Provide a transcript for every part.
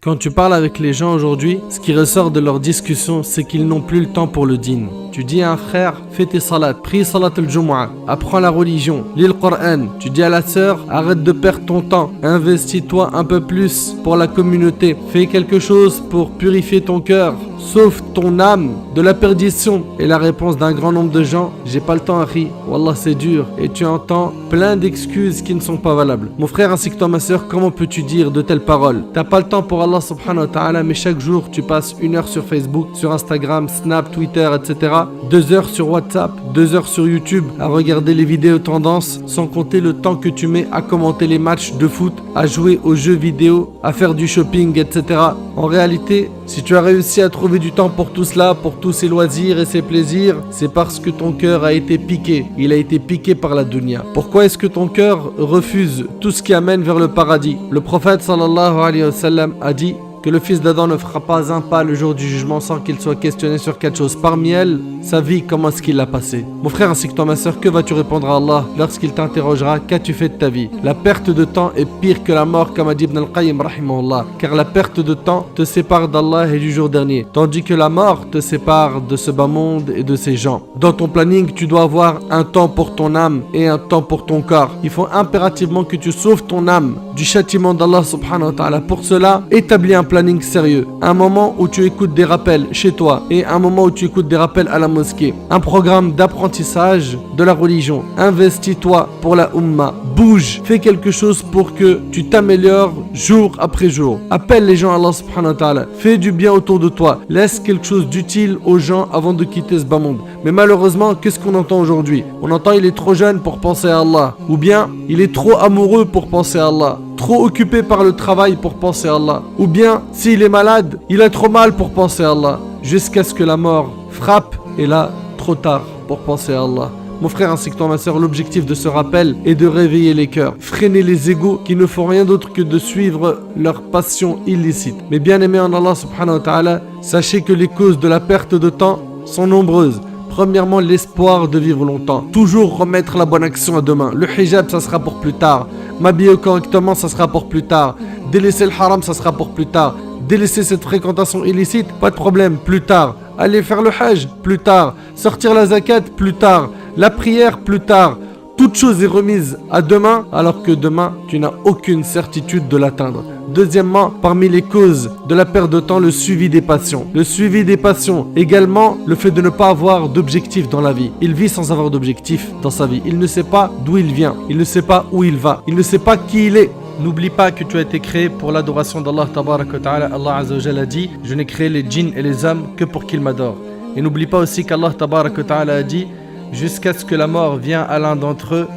Quand tu parles avec les gens aujourd'hui, ce qui ressort de leur discussion, c'est qu'ils n'ont plus le temps pour le dîn. Tu dis à un frère, fais tes salats, prie salat al-Jumu'ah, apprends la religion, lis le Coran. Tu dis à la sœur, arrête de perdre ton temps, investis-toi un peu plus pour la communauté. Fais quelque chose pour purifier ton cœur, sauve ton âme de la perdition. Et la réponse d'un grand nombre de gens, j'ai pas le temps, Harry. Wallah, c'est dur. Et tu entends plein d'excuses qui ne sont pas valables. Mon frère ainsi que toi, ma sœur, comment peux-tu dire de telles paroles? T'as pas le temps pour Allah subhanahu wa ta'ala, mais chaque jour tu passes 1 heure sur Facebook, sur Instagram, Snap, Twitter, etc. 2 heures sur WhatsApp, 2 heures sur YouTube à regarder les vidéos tendances, sans compter le temps que tu mets à commenter les matchs de foot, à jouer aux jeux vidéo, à faire du shopping, etc. En réalité, si tu as réussi à trouver du temps pour tout cela, pour tous ces loisirs et ces plaisirs, c'est parce que ton cœur a été piqué. Il a été piqué par la dunya. Pourquoi est-ce que ton cœur refuse tout ce qui amène vers le paradis? Le prophète sallallahu alayhi wa sallam a dit que le fils d'Adam ne fera pas un pas le jour du jugement sans qu'il soit questionné sur quelque chose. Parmi elles, sa vie, comment est-ce qu'il l'a passée? Mon frère ainsi que toi, ma soeur, que vas-tu répondre à Allah lorsqu'il t'interrogera? Qu'as-tu fait de ta vie? La perte de temps est pire que la mort, comme a dit Ibn al-Qayyim rahimahullah, car la perte de temps te sépare d'Allah et du jour dernier, tandis que la mort te sépare de ce bas monde et de ses gens. Dans ton planning, tu dois avoir un temps pour ton âme et un temps pour ton corps. Il faut impérativement que tu sauves ton âme du châtiment d'Allah subhanahu wa ta'ala. Pour cela, établis un planning sérieux, un moment où tu écoutes des rappels chez toi et un moment où tu écoutes des rappels à la mosquée, un programme d'apprentissage de la religion. Investis-toi pour la Ummah, bouge, fais quelque chose pour que tu t'améliores jour après jour. Appelle les gens à Allah subhanahu wa ta'ala, fais du bien autour de toi, laisse quelque chose d'utile aux gens avant de quitter ce bas monde. Mais malheureusement, qu'est-ce qu'on entend aujourd'hui? On entend il est trop jeune pour penser à Allah, ou bien il est trop amoureux pour penser à Allah, trop occupé par le travail pour penser à Allah, ou bien s'il est malade, il a trop mal pour penser à Allah, jusqu'à ce que la mort frappe, et là, trop tard pour penser à Allah. Mon frère ainsi que toi, ma soeur, l'objectif de ce rappel est de réveiller les cœurs, freiner les égos qui ne font rien d'autre que de suivre leur passion illicite. Mais bien aimés en Allah subhanahu wa ta'ala, sachez que les causes de la perte de temps sont nombreuses. Premièrement, l'espoir de vivre longtemps. Toujours remettre la bonne action à demain. Le hijab, ça sera pour plus tard. M'habiller correctement, ça sera pour plus tard. Délaisser le haram, ça sera pour plus tard. Délaisser cette fréquentation illicite, pas de problème, plus tard. Aller faire le hajj, plus tard. Sortir la zakat, plus tard. La prière, plus tard. Toute chose est remise à demain, alors que demain, tu n'as aucune certitude de l'atteindre. Deuxièmement, parmi les causes de la perte de temps, le suivi des passions. Le suivi des passions, également le fait de ne pas avoir d'objectif dans la vie. Il vit sans avoir d'objectif dans sa vie. Il ne sait pas d'où il vient. Il ne sait pas où il va. Il ne sait pas qui il est. N'oublie pas que tu as été créé pour l'adoration d'Allah tabaraka wa ta'ala. Allah azza wa jalla a dit, je n'ai créé les djinns et les hommes que pour qu'ils m'adorent. Et n'oublie pas aussi qu'Allah tabaraka wa ta'ala a dit, jusqu'à ce que la mort vienne à l'un d'entre eux,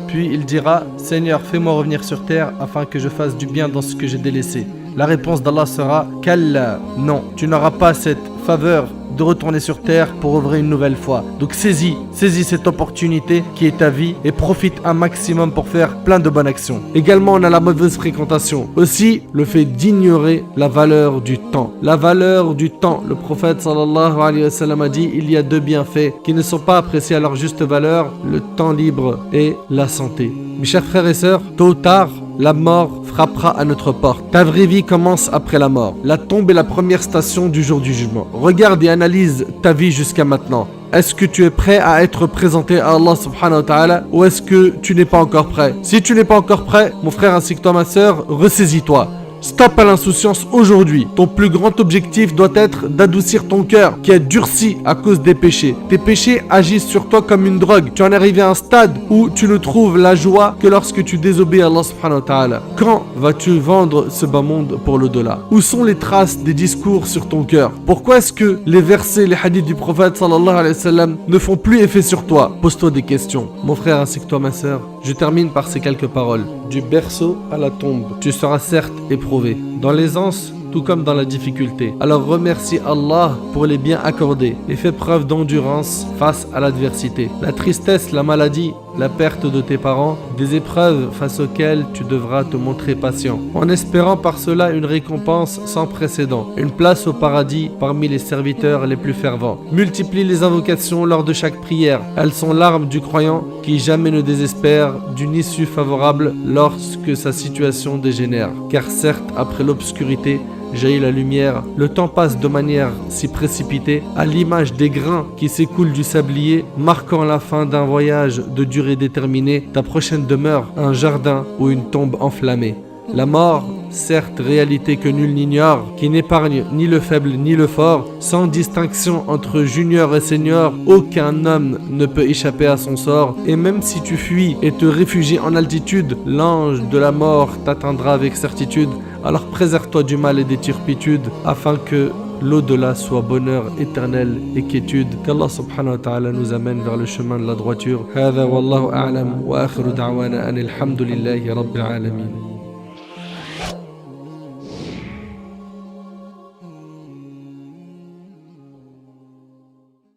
puis il dira, Seigneur, fais-moi revenir sur terre afin que je fasse du bien dans ce que j'ai délaissé. La réponse d'Allah sera, Kalla, non, tu n'auras pas cette faveur de retourner sur terre pour ouvrir une nouvelle fois. Donc saisis cette opportunité qui est ta vie et profite un maximum pour faire plein de bonnes actions. Également, on a la mauvaise fréquentation. Aussi, le fait d'ignorer la valeur du temps. La valeur du temps. Le prophète sallallahu alayhi wa sallam a dit, il y a 2 bienfaits qui ne sont pas appréciés à leur juste valeur, le temps libre et la santé. Mes chers frères et sœurs, tôt ou tard, la mort frappera à notre porte. Ta vraie vie commence après la mort. La tombe est la première station du jour du jugement. Regarde et analyse ta vie jusqu'à maintenant. Est-ce que tu es prêt à être présenté à Allah subhanahu wa ta'ala ou est-ce que tu n'es pas encore prêt? Si tu n'es pas encore prêt, mon frère ainsi que toi ma soeur, ressaisis-toi. Stop à l'insouciance aujourd'hui. Ton plus grand objectif doit être d'adoucir ton cœur qui est durci à cause des péchés. Tes péchés agissent sur toi comme une drogue. Tu en es arrivé à un stade où tu ne trouves la joie que lorsque tu désobéis à Allah subhanahu wa ta'ala. Quand vas-tu vendre ce bas monde pour l'au-delà? Où sont les traces des discours sur ton cœur? Pourquoi est-ce que les versets, les hadiths du prophète sallallahu alayhi wa sallam ne font plus effet sur toi? Pose-toi des questions. Mon frère ainsi que toi ma sœur, je termine par ces quelques paroles. Du berceau à la tombe, tu seras certes éprouvé, dans l'aisance tout comme dans la difficulté. Alors remercie Allah pour les biens accordés et fais preuve d'endurance face à l'adversité. La tristesse, la maladie, la perte de tes parents, des épreuves face auxquelles tu devras te montrer patient, en espérant par cela une récompense sans précédent, une place au paradis parmi les serviteurs les plus fervents. Multiplie les invocations lors de chaque prière. Elles sont l'arme du croyant qui jamais ne désespère d'une issue favorable lorsque sa situation dégénère. Car certes, après l'obscurité, jaillit la lumière. Le temps passe de manière si précipitée, à l'image des grains qui s'écoulent du sablier, marquant la fin d'un voyage de durée déterminée, ta prochaine demeure, un jardin ou une tombe enflammée. La mort, certes réalité que nul n'ignore, qui n'épargne ni le faible ni le fort, sans distinction entre junior et senior, aucun homme ne peut échapper à son sort. Et même si tu fuis et te réfugies en altitude, l'ange de la mort t'atteindra avec certitude. Alors préserve-toi du mal et des turpitudes, afin que l'au-delà soit bonheur éternel et quiétude. Qu'Allah subhanahu wa ta'ala nous amène vers le chemin de la droiture. Hada wallahu a'lam wa akhiru da'wana anil hamdulillahi rabbil alamin.